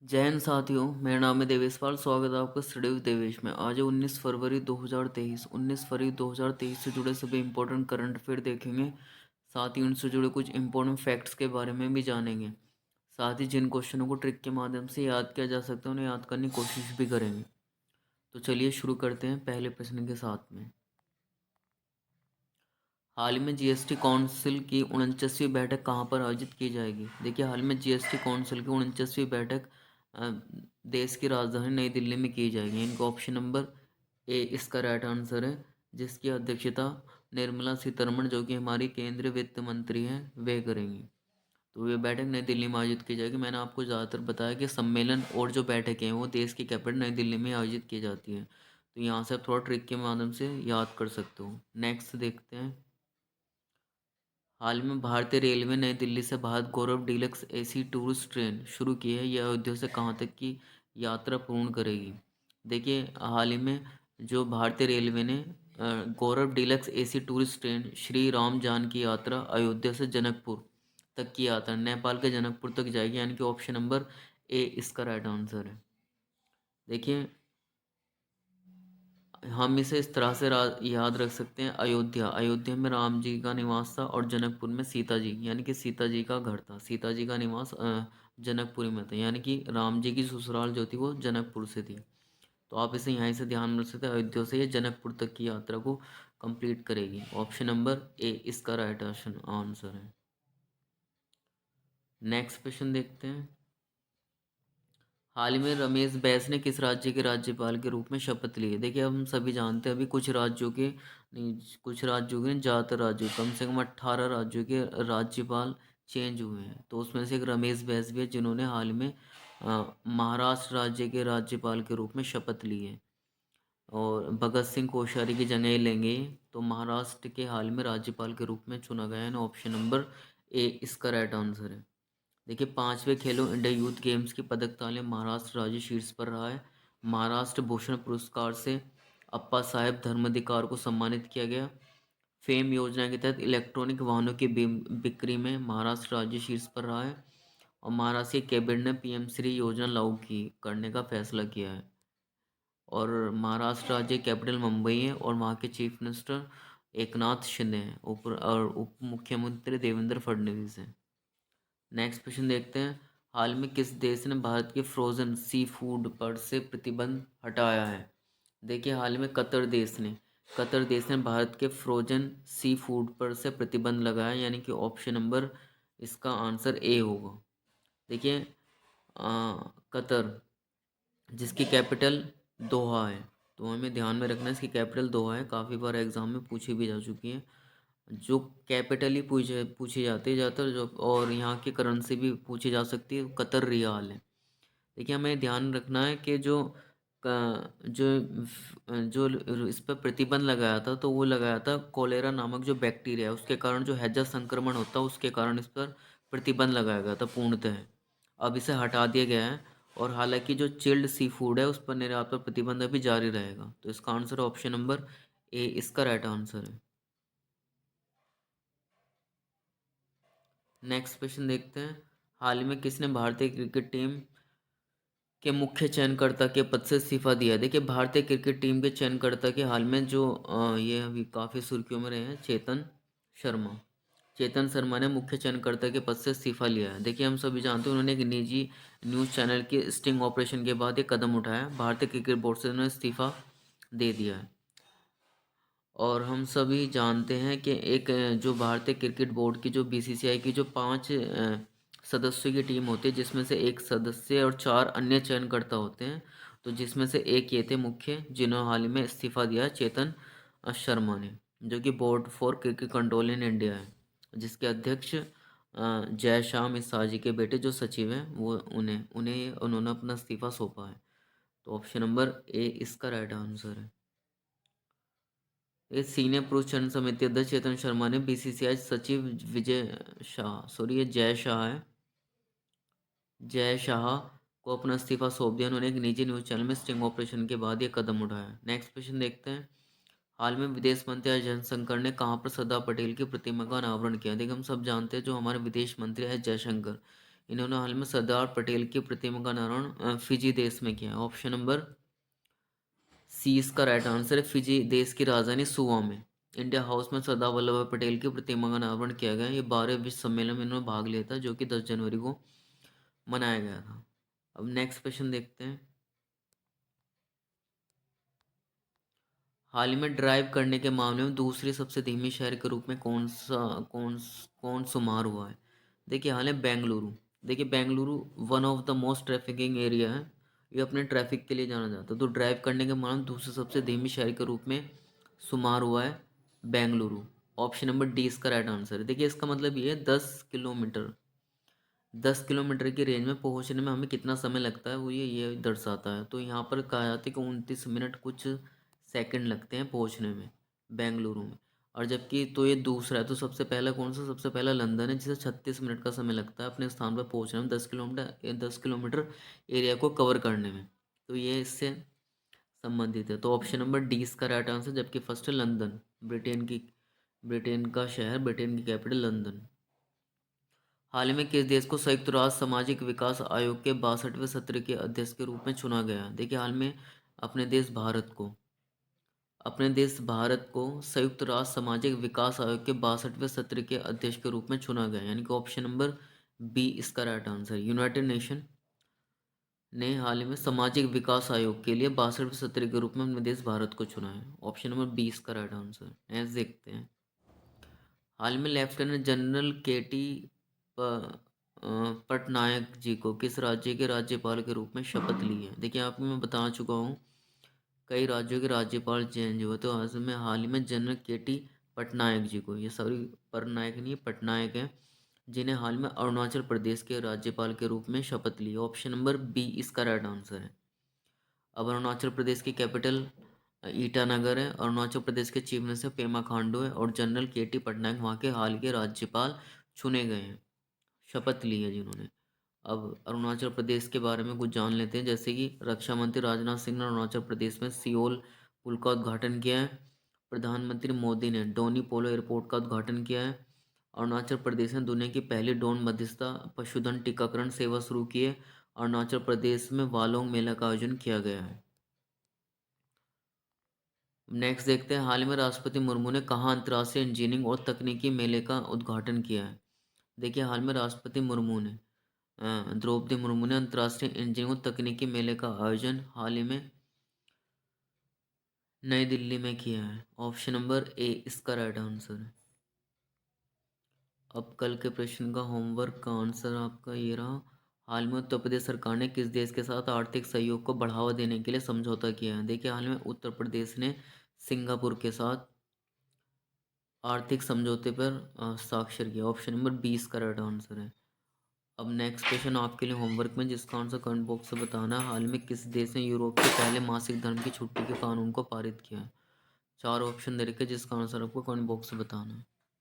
जय हिंद साथियों, मेरा नाम है देवेश पाल। स्वागत है आपका स्टडी विद देवेश में। आज है 19 फरवरी 2023। 19 फरवरी 2023 से जुड़े सभी इंपॉर्टेंट करंट अफेयर देखेंगे। साथ ही उनसे जुड़े कुछ इंपॉर्टेंट फैक्ट्स के बारे में भी जानेंगे। साथ ही जिन क्वेश्चनों को ट्रिक के माध्यम से याद किया जा सकता है उन्हें याद करने की कोशिश भी करेंगे। तो चलिए शुरू करते हैं पहले प्रश्न के साथ में। हाल ही में जीएसटी काउंसिल की 49वीं बैठक कहाँ पर आयोजित की जाएगी? देखिए, हाल में जीएसटी काउंसिल की 49वीं बैठक अ, देश की राजधानी नई दिल्ली में की जाएगी। इनका ऑप्शन नंबर ए इसका राइट आंसर है, जिसकी अध्यक्षता निर्मला सीतारमण, जो कि हमारी केंद्रीय वित्त मंत्री हैं, वे करेंगी। तो ये बैठक नई दिल्ली में आयोजित की जाएगी। मैंने आपको ज़्यादातर बताया कि सम्मेलन और जो बैठकें हैं वो देश की कैपिटल नई दिल्ली में आयोजित की जाती हैं। तो यहाँ से आप थोड़ा ट्रिक के माध्यम से याद कर सकते हो। नेक्स्ट देखते हैं। हाल में भारतीय रेलवे नई दिल्ली से भारत गौरव डीलक्स एसी टूरिस्ट ट्रेन शुरू की है। यह अयोध्या से कहाँ तक की यात्रा पूर्ण करेगी? देखिए, हाल ही में जो भारतीय रेलवे ने Gaurav deluxe AC tourist train Shri Ram Janaki Yatra Ayodhya से जनकपुर तक की यात्रा नेपाल के जनकपुर तक जाएगी, यानी कि ऑप्शन नंबर ए इसका राइट आंसर है। देखिए, हम इसे इस तरह से याद रख सकते हैं। अयोध्या, अयोध्या में राम जी का निवास था और जनकपुर में सीता जी, यानी कि सीता जी का घर था। सीता जी का निवास जनकपुरी में था, यानी कि राम जी की ससुराल जो थी वो जनकपुर से थी। तो आप इसे यहीं से ध्यान में रख सकते हैं। अयोध्या से ये जनकपुर तक की यात्रा को कंप्लीट करेगी। ऑप्शन नंबर ए इसका राइट आंसर है। नेक्स्ट क्वेश्चन देखते हैं। हाल ही में रमेश बैस ने किस राज्य के राज्यपाल के रूप में शपथ ली है? देखिए, हम सभी जानते हैं अभी कुछ राज्यों के नहीं, कुछ राज्यों के नहीं, ज़्यादातर राज्यों, कम से कम 18 राज्यों के राज्यपाल चेंज हुए हैं। तो उसमें से एक रमेश बैस भी है, जिन्होंने हाल में महाराष्ट्र राज्य के राज्यपाल के रूप में शपथ ली है। और भगत सिंह कोश्यारी की जगह लेंगे। तो महाराष्ट्र के हाल में राज्यपाल के रूप में चुना गया है ना, ऑप्शन नंबर ए इसका राइट आंसर है। देखिए, 5वें खेलो इंडिया यूथ गेम्स की पदक तालिका महाराष्ट्र राज्य शीर्ष पर रहा है। महाराष्ट्र भूषण पुरस्कार से अप्पा साहेब धर्माधिकार को सम्मानित किया गया। फेम योजना के तहत इलेक्ट्रॉनिक वाहनों की बिक्री में महाराष्ट्र राज्य शीर्ष पर रहा है। और महाराष्ट्र के कैबिनेट ने पीएम श्री योजना लागू की करने का फैसला किया है। और महाराष्ट्र राज्य कैपिटल मुंबई है और वहाँ के चीफ मिनिस्टर एकनाथ शिंदे हैं, और उप मुख्यमंत्री देवेंद्र फडणवीस हैं। नेक्स्ट क्वेश्चन देखते हैं। हाल में किस देश ने भारत के फ्रोजन सी फूड पर से प्रतिबंध हटाया है? देखिए, हाल में कतर देश ने भारत के फ्रोजन सी फूड पर से प्रतिबंध लगाया, यानी कि ऑप्शन नंबर इसका आंसर ए होगा। देखिए, कतर, जिसकी कैपिटल दोहा है। तो हमें ध्यान में रखना है, इसकी कैपिटल दोहा है। काफ़ी बार एग्जाम में पूछी भी जा चुकी है। जो कैपिटल ही पूछे पूछी जाती है ज़्यादातर, जो और यहाँ की करेंसी भी पूछी जा सकती है, कतर रियाल है। देखिए, हमें ध्यान रखना है कि जो इस पर प्रतिबंध लगाया था, तो वो लगाया था कोलेरा नामक जो बैक्टीरिया है उसके कारण, जो हैजा संक्रमण होता है उसके कारण इस पर प्रतिबंध लगाया गया था पूर्णतः। अब इसे हटा दिया गया है। और हालांकि जो चिल्ड सी फूड है उस पर निर्यात पर प्रतिबंध अभी जारी रहेगा। तो इसका आंसर ऑप्शन नंबर ए इसका राइट आंसर है। नेक्स्ट क्वेश्चन देखते हैं। हाल ही में किसने भारतीय क्रिकेट टीम के मुख्य चयनकर्ता के पद से इस्तीफा दिया है? देखिए, भारतीय क्रिकेट टीम के चयनकर्ता के हाल में जो ये अभी काफ़ी सुर्खियों में रहे हैं, चेतन शर्मा ने मुख्य चयनकर्ता के पद से इस्तीफा लिया है। देखिए, हम सभी जानते हैं उन्होंने एक निजी न्यूज़ चैनल के स्टिंग ऑपरेशन के बाद एक कदम उठाया। भारतीय क्रिकेट बोर्ड से उन्होंने इस्तीफा दे दिया है। और हम सभी जानते हैं कि एक जो भारतीय क्रिकेट बोर्ड की, जो बीसीसीआई की जो 5 सदस्यों की टीम होती है, जिसमें से एक सदस्य और 4 अन्य चयनकर्ता होते हैं। तो जिसमें से एक ये थे मुख्य, जिन्होंने हाल ही में इस्तीफा दिया, चेतन शर्मा ने, जो कि board for cricket control in India है, जिसके अध्यक्ष जय श्याम साजी के बेटे जो सचिव हैं, वो उन्होंने अपना इस्तीफा सौंपा है। तो ऑप्शन नंबर ए इसका राइट आंसर है। ये सीनियर पुरुष चयन समिति अध्यक्ष चेतन शर्मा ने बीसीसीआई सचिव ये जय शाह है, जय शाह को अपना इस्तीफा सौंप दिया। उन्होंने एक निजी न्यूज़ चैनल में स्टिंग ऑपरेशन के बाद ये कदम उठाया। नेक्स्ट क्वेश्चन देखते हैं। हाल में विदेश मंत्री एस जयशंकर ने कहाँ पर सरदार पटेल की प्रतिमा का अनावरण किया? देखिए, हम सब जानते हैं जो हमारे विदेश मंत्री है जयशंकर, इन्होंने हाल में सरदार पटेल की प्रतिमा का निर्माण फिजी देश में किया है। ऑप्शन नंबर सी इसका राइट आंसर है, फिजी देश की राजधानी सुवा में इंडिया हाउस में सरदार वल्लभ भाई पटेल की प्रतिमा का अनावरण किया गया। ये 12वें विश्व सम्मेलन में इन्होंने भाग लिया था, जो कि 10 जनवरी को मनाया गया था। अब नेक्स्ट क्वेश्चन देखते हैं। हाल ही में ड्राइव करने के मामले में दूसरे सबसे धीमी शहर के रूप में कौन शुमार हुआ है? देखिए हाल है बेंगलुरु। देखिए Bengaluru one of the most trafficking area है, ये अपने ट्रैफिक के लिए जाना जाता है। तो ड्राइव करने के मामले में दूसरे सबसे धीमी शहर के रूप में शुमार हुआ है बेंगलुरु। ऑप्शन नंबर डी इसका राइट आंसर है। देखिए इसका मतलब ये है 10 किलोमीटर, 10 किलोमीटर की रेंज में पहुंचने में हमें कितना समय लगता है वो ये दर्शाता है। तो यहाँ पर कहा जाता है कि 29 मिनट कुछ सेकंड लगते हैं पहुंचने में बेंगलुरु में। और जबकि तो ये दूसरा है, तो सबसे पहला कौन सा? सबसे पहला लंदन है, जिसे 36 मिनट का समय लगता है अपने स्थान पर पहुंचने में, 10 किलोमीटर एरिया को कवर करने में। तो ये इससे संबंधित है। तो ऑप्शन नंबर डी इसका राइट आंसर, जबकि फर्स्ट है लंदन, ब्रिटेन का शहर, ब्रिटेन की कैपिटल लंदन। हाल ही में किस देश को संयुक्त राष्ट्र सामाजिक विकास आयोग के 62वें सत्र के अध्यक्ष के रूप में चुना गया? देखिए हाल में अपने देश भारत को संयुक्त राष्ट्र सामाजिक विकास आयोग के 62वें सत्र के अध्यक्ष के रूप में चुना गया, यानी कि ऑप्शन नंबर बी इसका राइट आंसर। यूनाइटेड नेशन ने हाल ही में सामाजिक विकास आयोग के लिए 62वें सत्र के रूप में अपने देश भारत को चुना है। ऑप्शन नंबर बी इसका राइट आंसर। नेक्स्ट देखते हैं। हाल में lieutenant general K.T.. Patnaik ji को किस राज्य के राज्यपाल के रूप में शपथ ली है? देखिए आपको मैं बता चुका हूँ, कई राज्यों के राज्यपाल चेंज हुए। तो हाल ही में जनरल के.टी. पटनायक जी को, ये सॉरी पटनायक नहीं पटनायक है, जिन्हें हाल में अरुणाचल प्रदेश के राज्यपाल के रूप में शपथ ली। ऑप्शन नंबर बी इसका राइट आंसर है। अब अरुणाचल प्रदेश की कैपिटल ईटानगर है। अरुणाचल प्रदेश के चीफ मिनिस्टर पेमा खांडू है और जनरल के.टी. पटनायक वहाँ के हाल के राज्यपाल चुने गए हैं, शपथ ली है जिन्होंने। अब अरुणाचल प्रदेश के बारे में कुछ जान लेते हैं, जैसे कि रक्षा मंत्री राजनाथ सिंह ने अरुणाचल प्रदेश में सियोल पुल का उद्घाटन किया है। प्रधानमंत्री मोदी ने डोनी पोलो एयरपोर्ट का उद्घाटन किया है। अरुणाचल प्रदेश ने दुनिया की पहली ड्रोन मध्यस्थता पशुधन टीकाकरण सेवा शुरू की है। अरुणाचल प्रदेश में वालोंग मेला का आयोजन किया गया है। नेक्स्ट देखते हैं। हाल ही में राष्ट्रपति मुर्मू ने कहाँ अंतर्राष्ट्रीय इंजीनियरिंग और तकनीकी मेले का उद्घाटन किया है? देखिए हाल में राष्ट्रपति मुर्मू ने द्रौपदी मुर्मू ने अंतर्राष्ट्रीय इंजीनियरिंग और तकनीकी मेले का आयोजन हाल ही में नई दिल्ली में किया है। ऑप्शन नंबर ए इसका राइट आंसर है। अब कल के प्रश्न का होमवर्क का आंसर आपका ये रहा। हाल में उत्तर प्रदेश सरकार ने किस देश के साथ आर्थिक सहयोग को बढ़ावा देने के लिए समझौता किया है? देखिए हाल में उत्तर प्रदेश ने सिंगापुर के साथ आर्थिक समझौते पर हस्ताक्षर किया। ऑप्शन नंबर 20 का राइट आंसर है। अब नेक्स्ट क्वेश्चन आपके लिए होमवर्क में, जिसका आंसर कमेंट बॉक्स से बताना है। हाल में किस देश ने यूरोप के पहले मासिक धर्म की छुट्टी के कानून को पारित किया है? 4 ऑप्शन दे रखे, जिसका आंसर आपको कमेंट बॉक्स से बताना है।